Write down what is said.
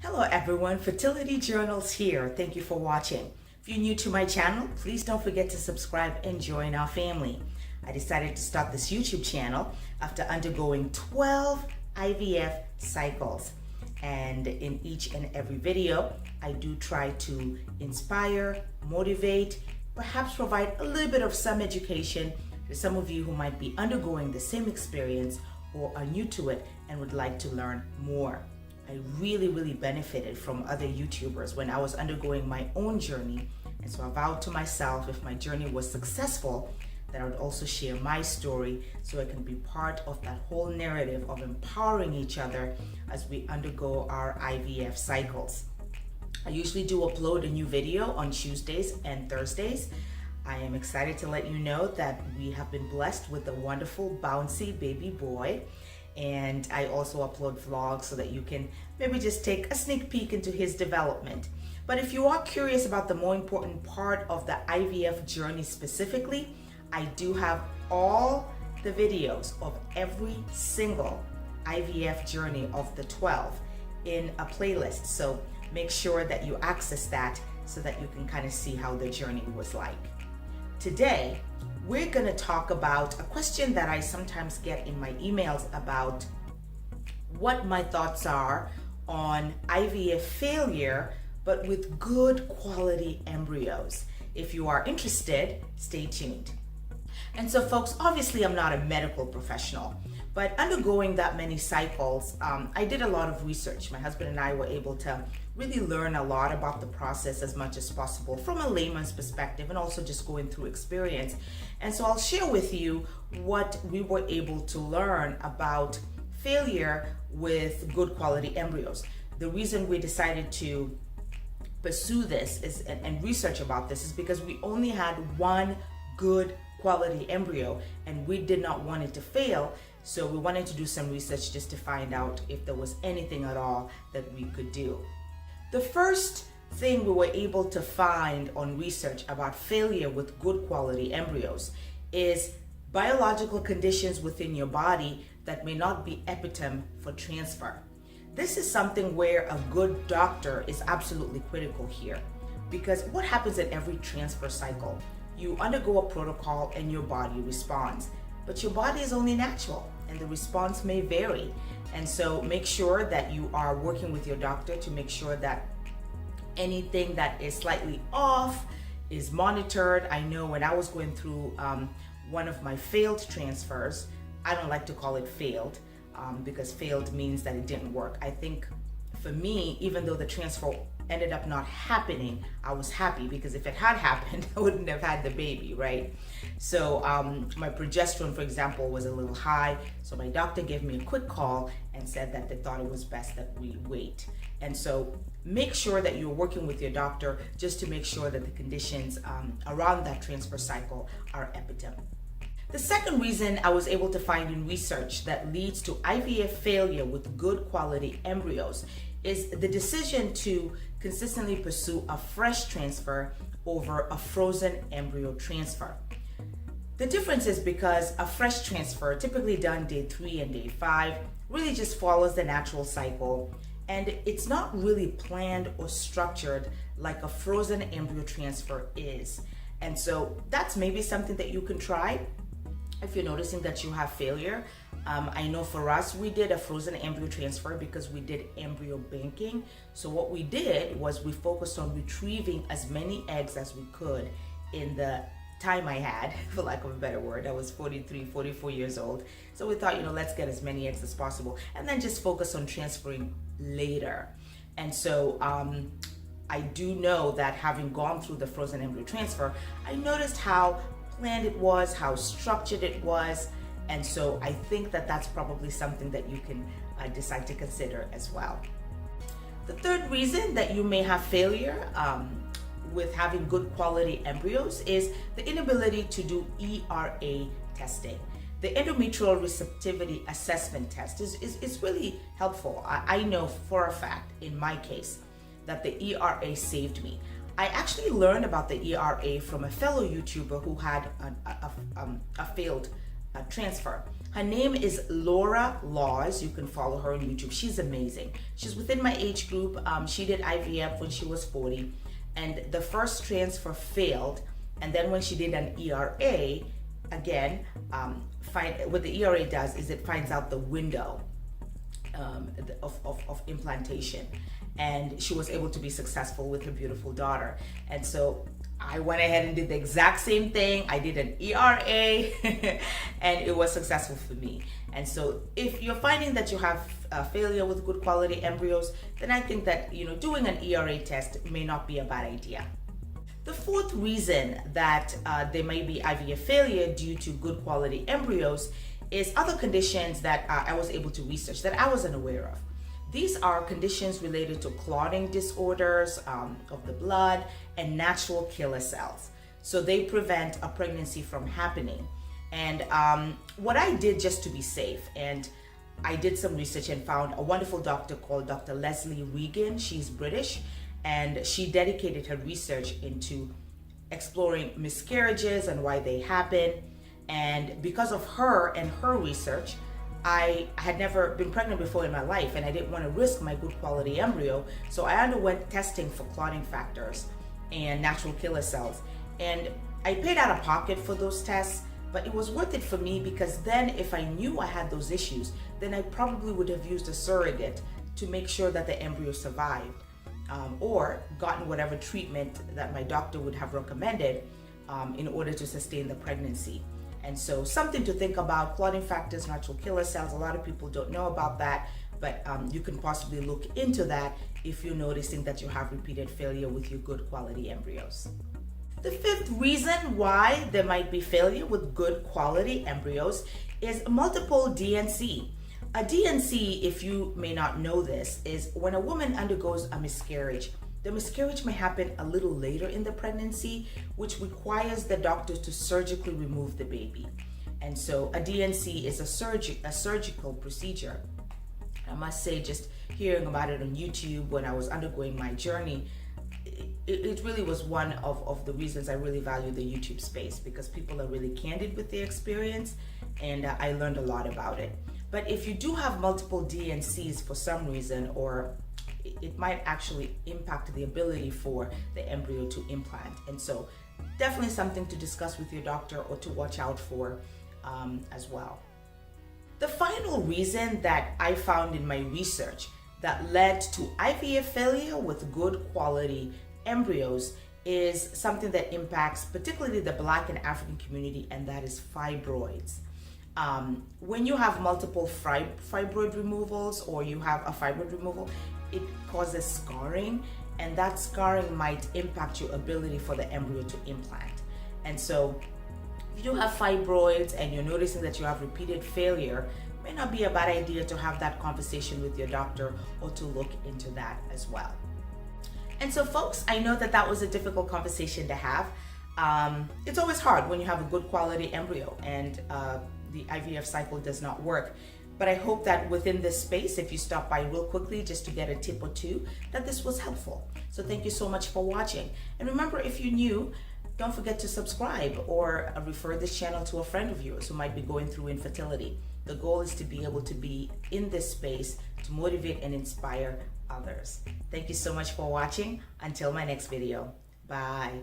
Hello everyone, Fertility Journals here. Thank you for watching. If you're new to my channel, please don't forget to subscribe and join our family. I decided to start this YouTube channel after undergoing 12 IVF cycles. And in each and every video, I do try to inspire, motivate, perhaps provide a little bit of some education to some of you who might be undergoing the same experience or are new to it and would like to learn more. I really benefited from other YouTubers when I was undergoing my own journey, and so I vowed to myself if my journey was successful that I would also share my story so I can be part of that whole narrative of empowering each other as we undergo our IVF cycles. I usually do upload a new video on Tuesdays and Thursdays. I am excited to let you know that we have been blessed with a wonderful bouncy baby boy. And I also upload vlogs so that you can maybe just take a sneak peek into his development. But if you are curious about the more important part of the IVF journey specifically, I do have all the videos of every single IVF journey of the 12 in a playlist. So make sure that you access that so that you can kind of see how the journey was like. Today, we're going to talk about a question that I sometimes get in my emails about what my thoughts are on IVF failure, but with good quality embryos. If you are interested, stay tuned. And so folks, obviously I'm not a medical professional, but undergoing that many cycles, I did a lot of research. My husband and I were able to really learn a lot about the process as much as possible from a layman's perspective and also just going through experience. And so I'll share with you what we were able to learn about failure with good quality embryos. The reason we decided to pursue this and research about this is because we only had one good quality embryo and we did not want it to fail. So we wanted to do some research just to find out if there was anything at all that we could do. The first thing we were able to find on research about failure with good quality embryos is biological conditions within your body that may not be epitome for transfer. This is something where a good doctor is absolutely critical here, because what happens at every transfer cycle? You undergo a protocol and your body responds, but your body is only natural and the response may vary. And so make sure that you are working with your doctor to make sure that anything that is slightly off is monitored. I know when I was going through one of my failed transfers, I don't like to call it failed because failed means that it didn't work. I think for me, even though the transfer ended up not happening, I was happy because if it had happened, I wouldn't have had the baby, right? So my progesterone, for example, was a little high. So my doctor gave me a quick call and said that they thought it was best that we wait. And so make sure that you're working with your doctor just to make sure that the conditions around that transfer cycle are epitome. The second reason I was able to find in research that leads to IVF failure with good quality embryos is the decision to consistently pursue a fresh transfer over a frozen embryo transfer. The difference is because a fresh transfer, typically done day 3 and day 5, really just follows the natural cycle, and it's not really planned or structured like a frozen embryo transfer is. And so that's maybe something that you can try if you're noticing that you have failure. I know for us, we did a frozen embryo transfer because we did embryo banking. So what we did was we focused on retrieving as many eggs as we could in the time I had, for lack of a better word. I was 43, 44 years old. So we thought, let's get as many eggs as possible and then just focus on transferring later. And so I do know that having gone through the frozen embryo transfer, I noticed how planned it was, how structured it was. And so I think that that's probably something that you can decide to consider as well. The third reason that you may have failure with having good quality embryos is the inability to do ERA testing. The endometrial receptivity assessment test is really helpful. I know for a fact in my case that the ERA saved me. I actually learned about the ERA from a fellow YouTuber who had a failed transfer. Her name is Laura Laws. You can follow her on YouTube. She's amazing. She's within my age group. She did IVF when she was 40, and the first transfer failed. And then when she did an ERA, again, what the ERA does is it finds out the window of implantation, and she was able to be successful with her beautiful daughter. And so I went ahead and did the exact same thing. I did an ERA and it was successful for me. And so if you're finding that you have failure with good quality embryos, then I think that doing an ERA test may not be a bad idea. The fourth reason that there may be IVF failure due to good quality embryos is other conditions that I was able to research that I wasn't aware of. These are conditions related to clotting disorders of the blood and natural killer cells. So they prevent a pregnancy from happening. And what I did just to be safe, and I did some research and found a wonderful doctor called Dr. Leslie Regan. She's British, and she dedicated her research into exploring miscarriages and why they happen. And because of her and her research, I had never been pregnant before in my life, and I didn't want to risk my good quality embryo. So I underwent testing for clotting factors and natural killer cells. And I paid out of pocket for those tests, but it was worth it for me, because then if I knew I had those issues, then I probably would have used a surrogate to make sure that the embryo survived, or gotten whatever treatment that my doctor would have recommended in order to sustain the pregnancy. And so something to think about: clotting factors, natural killer cells. A lot of people don't know about that, but you can possibly look into that if you're noticing that you have repeated failure with your good quality embryos. The fifth reason why there might be failure with good quality embryos is multiple D&C. A D&C, if you may not know this, is when a woman undergoes a miscarriage. The miscarriage may happen a little later in the pregnancy, which requires the doctor to surgically remove the baby. And so a D&C is a surgical procedure. I must say, just hearing about it on YouTube when I was undergoing my journey, it really was one of the reasons I really value the YouTube space, because people are really candid with their experience, and I learned a lot about it. But if you do have multiple D&Cs for some reason, or it might actually impact the ability for the embryo to implant. And so definitely something to discuss with your doctor or to watch out for as well. The final reason that I found in my research that led to IVF failure with good quality embryos is something that impacts particularly the Black and African community, and that is fibroids. When you have multiple fibroid removals, or you have a fibroid removal, it causes scarring, and that scarring might impact your ability for the embryo to implant. And so if you have fibroids and you're noticing that you have repeated failure, it may not be a bad idea to have that conversation with your doctor, or to look into that as well. And so folks, I know that that was a difficult conversation to have. It's always hard when you have a good quality embryo and the IVF cycle does not work. But I hope that within this space, if you stop by real quickly just to get a tip or two, that this was helpful. So thank you so much for watching. And remember, if you're new, don't forget to subscribe or refer this channel to a friend of yours who might be going through infertility. The goal is to be able to be in this space to motivate and inspire others. Thank you so much for watching. Until my next video. Bye.